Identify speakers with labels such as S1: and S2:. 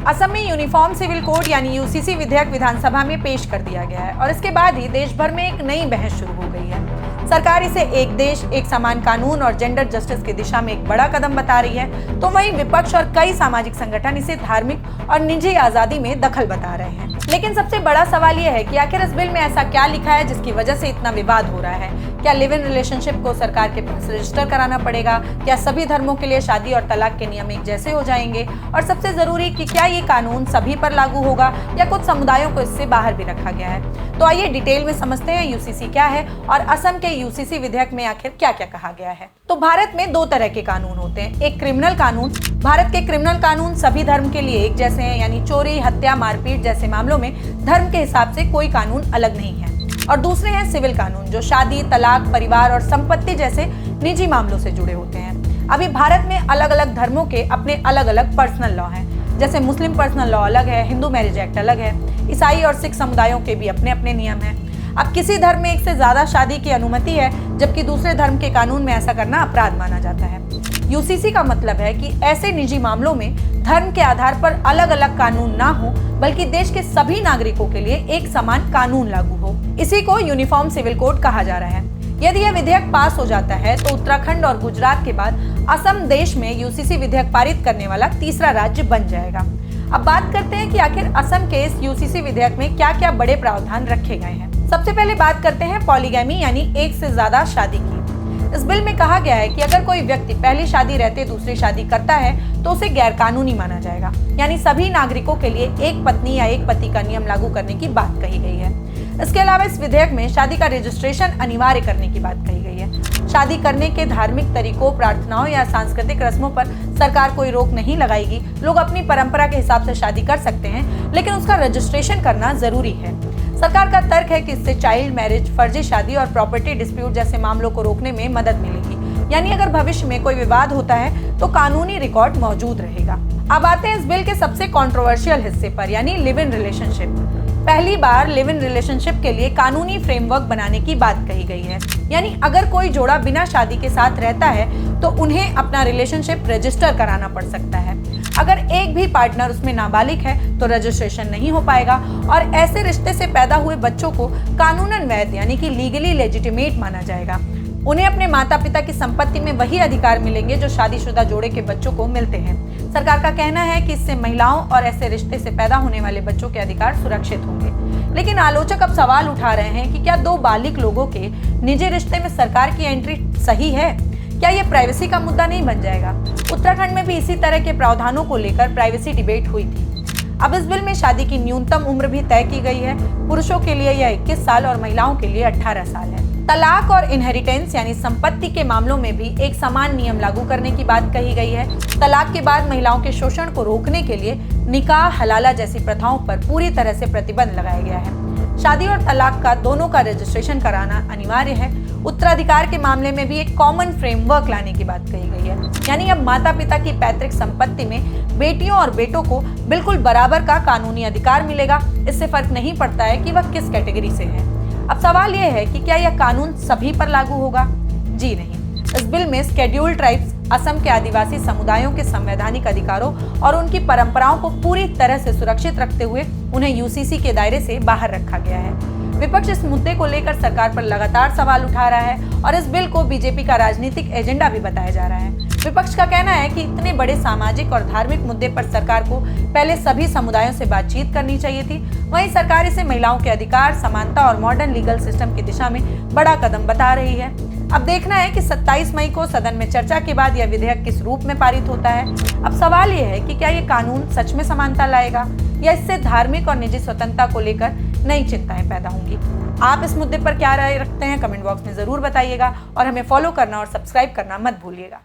S1: असम में uniform civil code यानी UCC विधेयक विधानसभा में पेश कर दिया गया है और इसके बाद ही देश भर में एक नई बहस शुरू हो गई है। सरकार इसे एक देश एक समान कानून और जेंडर जस्टिस की दिशा में एक बड़ा कदम बता रही है, तो वहीं विपक्ष और कई सामाजिक संगठन इसे धार्मिक और निजी आजादी में दखल बता रहे हैं। लेकिन सबसे बड़ा सवाल यह है कि आखिर इस बिल में ऐसा क्या लिखा है जिसकी वजह से इतना विवाद हो रहा है। क्या लिव इन रिलेशनशिप को सरकार के पास रजिस्टर कराना पड़ेगा? क्या सभी धर्मों के लिए शादी और तलाक के नियम एक जैसे हो जाएंगे? और सबसे जरूरी कि क्या ये कानून सभी पर लागू होगा या कुछ समुदायों को इससे बाहर भी रखा गया है? तो आइए डिटेल में समझते हैं यूसीसी क्या है और असम के यूसीसी विधेयक में आखिर क्या क्या कहा गया है। तो भारत में दो तरह के कानून होते हैं। एक क्रिमिनल कानून। भारत के क्रिमिनल कानून सभी धर्म के लिए एक जैसे हैं, यानी चोरी, हत्या, मारपीट जैसे मामलों में धर्म के हिसाब से कोई कानून अलग नहीं है। और दूसरे हैं सिविल कानून, जो शादी, तलाक, परिवार और संपत्ति जैसे निजी मामलों से जुड़े होते हैं। अभी भारत में अलग अलग धर्मों के अपने अलग अलग पर्सनल लॉ हैं। जैसे मुस्लिम पर्सनल लॉ अलग है, हिंदू मैरिज एक्ट अलग है, ईसाई और सिख समुदायों के भी अपने अपने नियम हैं। अब किसी धर्म में एक से ज्यादा शादी की अनुमति है, जबकि दूसरे धर्म के कानून में ऐसा करना अपराध माना जाता है। यूसीसी का मतलब है कि ऐसे निजी मामलों में धर्म के आधार पर अलग अलग कानून ना हो, बल्कि देश के सभी नागरिकों के लिए एक समान कानून लागू हो। इसी को यूनिफॉर्म सिविल कोड कहा जा रहा है। यदि यह विधेयक पास हो जाता है तो उत्तराखंड और गुजरात के बाद असम देश में यूसीसी विधेयक पारित करने वाला तीसरा राज्य बन जाएगा। अब बात करते हैं कि आखिर असम के इस यूसीसी विधेयक में क्या क्या बड़े प्रावधान रखे गए हैं। सबसे पहले बात करते हैं पॉलीगैमी यानी एक से ज्यादा शादी की। इस बिल में कहा गया है कि अगर कोई व्यक्ति पहली शादी रहते दूसरी शादी करता है तो उसे गैर कानूनी माना जाएगा, यानी सभी नागरिकों के लिए एक पत्नी या एक पति का नियम लागू करने की बात कही गई है। इसके अलावा इस विधेयक में शादी का रजिस्ट्रेशन अनिवार्य करने की बात कही गई है। शादी करने के धार्मिक तरीकों, प्रार्थनाओं या सांस्कृतिक रस्मों पर सरकार कोई रोक नहीं लगाएगी। लोग अपनी परंपरा के हिसाब से शादी कर सकते हैं, लेकिन उसका रजिस्ट्रेशन करना जरूरी है। सरकार का तर्क है कि इससे चाइल्ड मैरिज, फर्जी शादी और प्रॉपर्टी डिस्प्यूट जैसे मामलों को रोकने में मदद मिलेगी, यानी अगर भविष्य में कोई विवाद होता है तो कानूनी रिकॉर्ड मौजूद रहेगा। अब आते हैं इस बिल के सबसे कंट्रोवर्शियल हिस्से पर, यानी लिव इन रिलेशनशिप। पहली बार लिव इन रिलेशनशिप के लिए कानूनी फ्रेमवर्क बनाने की बात कही गई है, यानी अगर कोई जोड़ा बिना शादी के साथ रहता है तो उन्हें अपना रिलेशनशिप रजिस्टर कराना पड़ सकता है। अगर एक भी पार्टनर उसमें नाबालिग है तो रजिस्ट्रेशन नहीं हो पाएगा और ऐसे रिश्ते से पैदा हुए बच्चों को कानूनन वैध यानी कि लीगली लेजिटिमेट माना जाएगा। उन्हें अपने माता पिता की संपत्ति में वही अधिकार मिलेंगे जो शादीशुदा जोड़े के बच्चों को मिलते हैं। सरकार का कहना है कि इससे महिलाओं और ऐसे रिश्ते से पैदा होने वाले बच्चों के अधिकार सुरक्षित होंगे। लेकिन आलोचक अब सवाल उठा रहे हैं कि क्या दो बालिग लोगों के निजी रिश्ते में सरकार की एंट्री सही है? क्या ये प्राइवेसी का मुद्दा नहीं बन जाएगा? उत्तराखंड में भी इसी तरह के प्रावधानों को लेकर प्राइवेसी डिबेट हुई थी। अब इस बिल में शादी की न्यूनतम उम्र भी तय की गई है। पुरुषों के लिए यह 21 साल और महिलाओं के लिए 18 साल है। तलाक और इनहेरिटेंस यानी संपत्ति के मामलों में भी एक समान नियम लागू करने की बात कही गई है। तलाक के बाद महिलाओं के शोषण को रोकने के लिए निकाह, हलाला जैसी प्रथाओं पर पूरी तरह से प्रतिबंध लगाया गया है। शादी और तलाक का दोनों का रजिस्ट्रेशन कराना अनिवार्य है। उत्तराधिकार के मामले में भी एक कॉमन फ्रेमवर्क लाने की बात कही गई है, यानी अब माता पिता की पैतृक संपत्ति में बेटियों और बेटों को बिल्कुल बराबर का कानूनी अधिकार मिलेगा। इससे फर्क नहीं पड़ता है कि वह किस कैटेगरी से है। अब सवाल यह है कि क्या यह कानून सभी पर लागू होगा? जी नहीं। इस बिल में शेड्यूल्ड ट्राइब्स, असम के आदिवासी समुदायों के संवैधानिक अधिकारों और उनकी परंपराओं को पूरी तरह से सुरक्षित रखते हुए उन्हें यूसीसी के दायरे से बाहर रखा गया है। विपक्ष इस मुद्दे को लेकर सरकार पर लगातार सवाल उठा रहा है और इस बिल को बीजेपी का राजनीतिक एजेंडा भी बताया जा रहा है। विपक्ष का कहना है कि इतने बड़े सामाजिक और धार्मिक मुद्दे पर सरकार को पहले सभी समुदायों से बातचीत करनी चाहिए थी। वहीं सरकार इसे महिलाओं के अधिकार, समानता और मॉडर्न लीगल सिस्टम की दिशा में बड़ा कदम बता रही है। अब देखना है कि 27 मई को सदन में चर्चा के बाद यह विधेयक किस रूप में पारित होता है। अब सवाल यह है कि क्या ये कानून सच में समानता लाएगा या इससे धार्मिक और निजी स्वतंत्रता को लेकर नई चिंताएं पैदा होंगी। आप इस मुद्दे पर क्या राय रखते हैं कमेंट बॉक्स में जरूर बताइएगा और हमें फॉलो करना और सब्सक्राइब करना मत भूलिएगा।